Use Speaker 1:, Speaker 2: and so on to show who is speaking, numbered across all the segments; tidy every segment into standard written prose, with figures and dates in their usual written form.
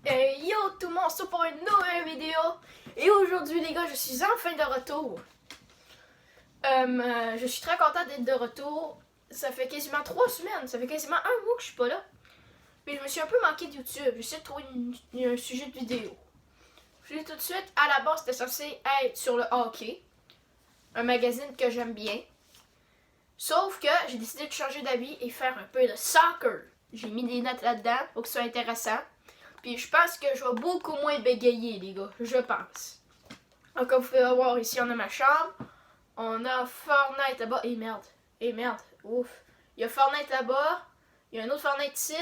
Speaker 1: Yo tout le monde, c'est pour une nouvelle vidéo. Et aujourd'hui les gars, je suis enfin de retour. Je suis très content d'être de retour. Ça fait quasiment 3 semaines, ça fait quasiment un mois que je suis pas là. Puis je me suis un peu manqué de YouTube. J'essaie de trouver un sujet de vidéo. Je dis tout de suite, à la base c'était censé être sur le hockey. Un magazine que j'aime bien. Sauf que j'ai décidé de changer d'avis et faire un peu de soccer. J'ai mis des notes là-dedans pour que ce soit intéressant. Puis je pense que je vais beaucoup moins bégayer, les gars. Je pense. Donc, comme vous pouvez voir, ici, on a ma chambre. On a Fortnite là-bas. Et merde. Et merde. Ouf. Il y a Fortnite là-bas. Il y a un autre Fortnite ici.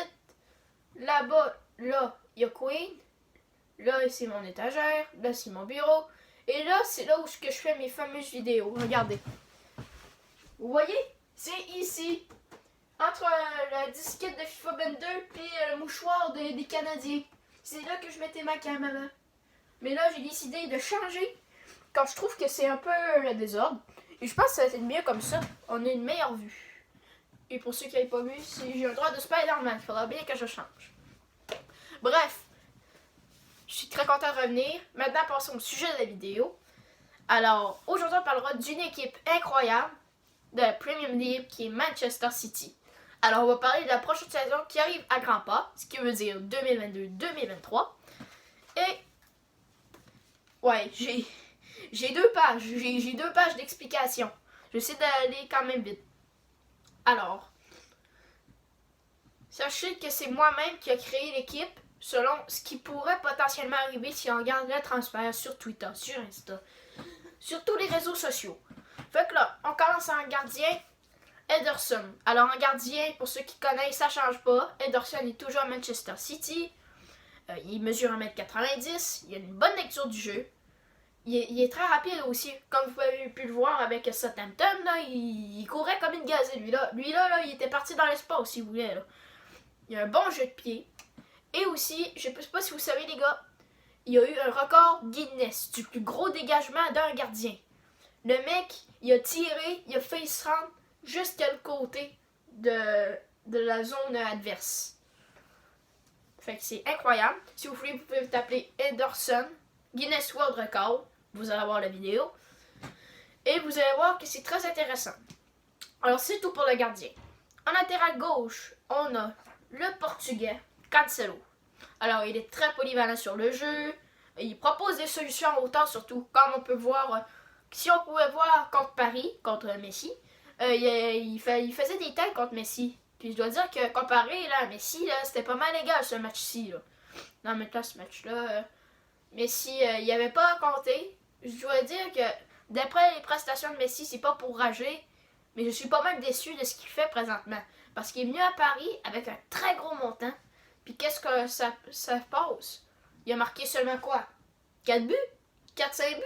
Speaker 1: Là-bas, là, il y a Queen. Là, c'est mon étagère. Là, c'est mon bureau. Et là, c'est là où je fais mes fameuses vidéos. Regardez. Vous voyez? C'est ici. Entre la disquette de FIFA 22 et le mouchoir des Canadiens. C'est là que je mettais ma caméra. Mais là, j'ai décidé de changer quand je trouve que c'est un peu le désordre. Et je pense que ça va être mieux comme ça. On a une meilleure vue. Et pour ceux qui n'avaient pas vu, j'ai un droit de Spider-Man. Il faudra bien que je change. Bref, je suis très content de revenir. Maintenant, passons au sujet de la vidéo. Alors, aujourd'hui, on parlera d'une équipe incroyable de la Premium League qui est Manchester City. Alors, on va parler de la prochaine saison qui arrive à grands pas, ce qui veut dire 2022-2023. Et, ouais, j'ai 2 pages. J'ai 2 pages d'explication. J'essaie d'aller quand même vite. Alors, sachez que c'est moi-même qui a créé l'équipe selon ce qui pourrait potentiellement arriver si on regarde le transfert sur Twitter, sur Insta, sur tous les réseaux sociaux. Fait que là, on commence en gardien. Ederson. Alors en gardien, pour ceux qui connaissent, ça change pas. Ederson est toujours à Manchester City. Il mesure 1m90. Il a une bonne lecture du jeu. Il est très rapide aussi. Comme vous avez pu le voir avec Southampton, là, il courait comme une gazelle. Lui là, il était parti dans l'espace, si vous voulez. Là. Il a un bon jeu de pied. Et aussi, je ne sais pas si vous savez les gars, il y a eu un record Guinness du plus gros dégagement d'un gardien. Le mec, il a tiré, il a fait se rendre jusqu'à le côté de la zone adverse. Fait que c'est incroyable. Si vous voulez, vous pouvez taper Ederson, Guinness World Record. Vous allez voir la vidéo. Et vous allez voir que c'est très intéressant. Alors, c'est tout pour le gardien. En latéral gauche, on a le Portugais, Cancelo. Alors, il est très polyvalent sur le jeu. Il propose des solutions en hauteur, surtout comme on peut voir. Si on pouvait voir contre Paris, contre Messi, il faisait des têtes contre Messi. Puis je dois dire que comparé là, à Messi, là, c'était pas mal égal ce match-ci. Là. Non, mais là, ce match-là, Messi, il avait pas à compter. Je dois dire que d'après les prestations de Messi, c'est pas pour rager, mais je suis pas mal déçu de ce qu'il fait présentement. Parce qu'il est venu à Paris avec un très gros montant. Puis qu'est-ce que ça passe? Il a marqué seulement quoi? 4 buts? 4-5 buts?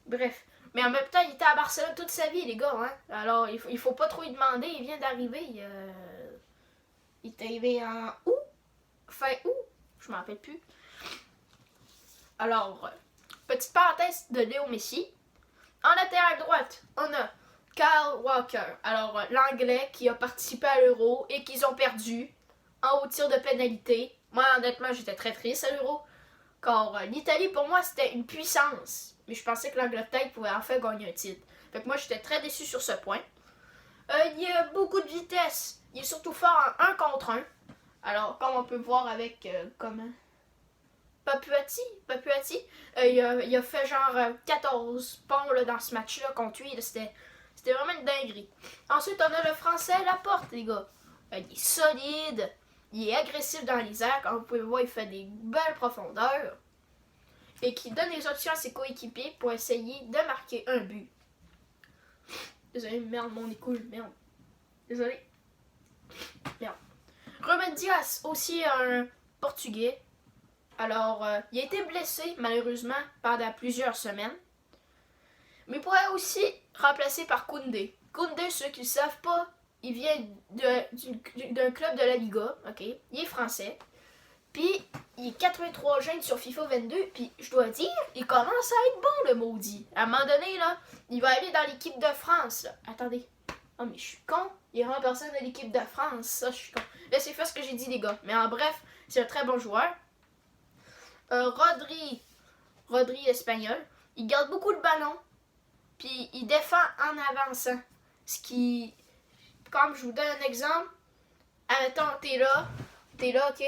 Speaker 1: Bref. Mais en même temps, il était à Barcelone toute sa vie, les gars. Hein? Alors, il faut pas trop lui demander. Il vient d'arriver. Il est arrivé en août. Fin août. Je m'en rappelle plus. Alors, petite parenthèse de Léo Messi. En latéral droite, on a Kyle Walker. Alors, l'Anglais qui a participé à l'Euro et qu'ils ont perdu en haut tir de pénalité. Moi, honnêtement, j'étais très triste à l'Euro. Car l'Italie, pour moi, c'était une puissance. Mais je pensais que l'Angleterre pouvait enfin gagner un titre. Fait que moi, j'étais très déçu sur ce point. Il y a beaucoup de vitesse. Il est surtout fort en 1 contre 1. Alors, comme on peut voir avec, comment? Papuati. Il a fait genre 14 ponts là, dans ce match-là contre lui. C'était vraiment une dinguerie. Ensuite, on a le Français Laporte, les gars. Il est solide. Il est agressif dans les airs. Comme vous pouvez voir, il fait des belles profondeurs. Et qui donne des options à ses coéquipiers pour essayer de marquer un but. Désolé, merde, mon nez coule, merde. Désolé. Merde. Ruben Dias, aussi un Portugais. Alors, il a été blessé, malheureusement, pendant plusieurs semaines. Mais il pourrait aussi remplacer par Koundé. Koundé, ceux qui ne le savent pas, il vient d'un club de la Liga, ok? Il est français. Puis, il est 83 jeunes sur FIFA 22. Puis, je dois dire, il commence à être bon, le maudit. À un moment donné, là, il va aller dans l'équipe de France. Là. Attendez. Oh, mais je suis con. Il est vraiment personne de l'équipe de France. Ça, je suis con. Laissez faire ce que j'ai dit, les gars. Mais en bref, c'est un très bon joueur. Rodri espagnol, il garde beaucoup le ballon, puis il défend en avançant. Ce qui, comme je vous donne un exemple, admettons, t'es là, ok?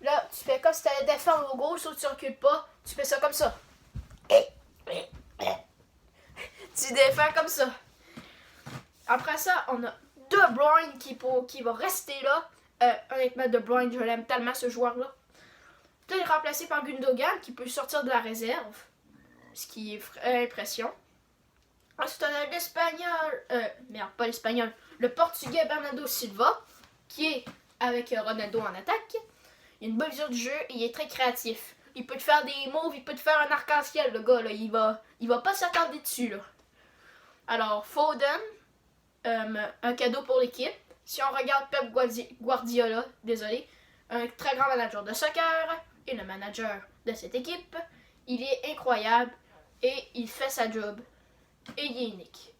Speaker 1: Là, tu fais comme si t'allais défendre au gauche, sauf que tu recules pas, tu fais ça comme ça. Tu défends comme ça. Après ça, on a De Bruyne qui va rester là. Honnêtement, De Bruyne, je l'aime tellement ce joueur-là. Là, il est remplacé par Gundogan qui peut sortir de la réserve, ce qui est impression. Ensuite, on a l'espagnol, pas l'espagnol, le portugais Bernardo Silva, qui est avec Ronaldo en attaque. Il a une bonne vision du jeu et il est très créatif. Il peut te faire des moves, il peut te faire un arc-en-ciel, le gars, là. Il va pas s'attarder dessus, là. Alors, Foden, un cadeau pour l'équipe. Si on regarde Pep Guardiola, désolé, un très grand manager de soccer et le manager de cette équipe, il est incroyable et il fait sa job. Et il est unique.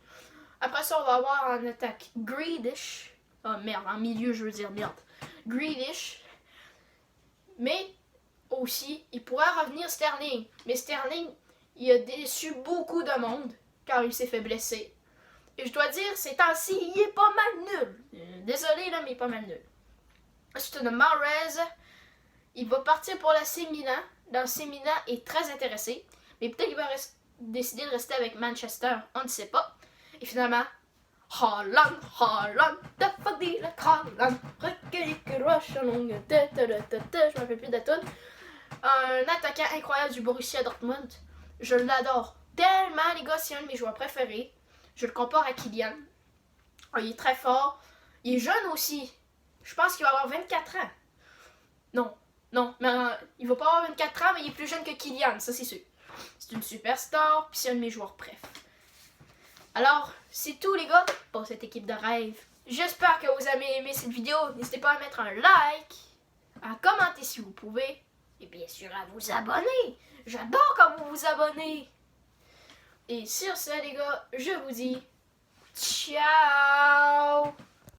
Speaker 1: Après ça, on va avoir en attaque Grealish. Oh merde, en milieu, je veux dire merde. Grealish. Mais aussi, il pourrait revenir Sterling. Mais Sterling, il a déçu beaucoup de monde car il s'est fait blesser. Et je dois dire, ces temps-ci, il est pas mal nul. Désolé, là, mais il est pas mal nul. Ensuite, on a Mahrez. Il va partir pour l'AC Milan. L'AC Milan est très intéressé. Mais peut-être qu'il va décider de rester avec Manchester. On ne sait pas. Et finalement, Haaland, dafa di la Haaland, recueilli que roche en longue tête, je me rappelle plus de tout. Un attaquant incroyable du Borussia Dortmund. Je l'adore tellement, les gars, c'est un de mes joueurs préférés. Je le compare à Kylian. Il est très fort. Il est jeune aussi. Je pense qu'il va avoir 24 ans. Non, mais il va pas avoir 24 ans, mais il est plus jeune que Kylian, ça c'est sûr. C'est une superstar, puis c'est un de mes joueurs préf. Alors, c'est tout les gars pour cette équipe de rêve. J'espère que vous avez aimé cette vidéo. N'hésitez pas à mettre un like, à commenter si vous pouvez, et bien sûr à vous abonner. J'adore quand vous vous abonnez. Et sur ce les gars, je vous dis ciao.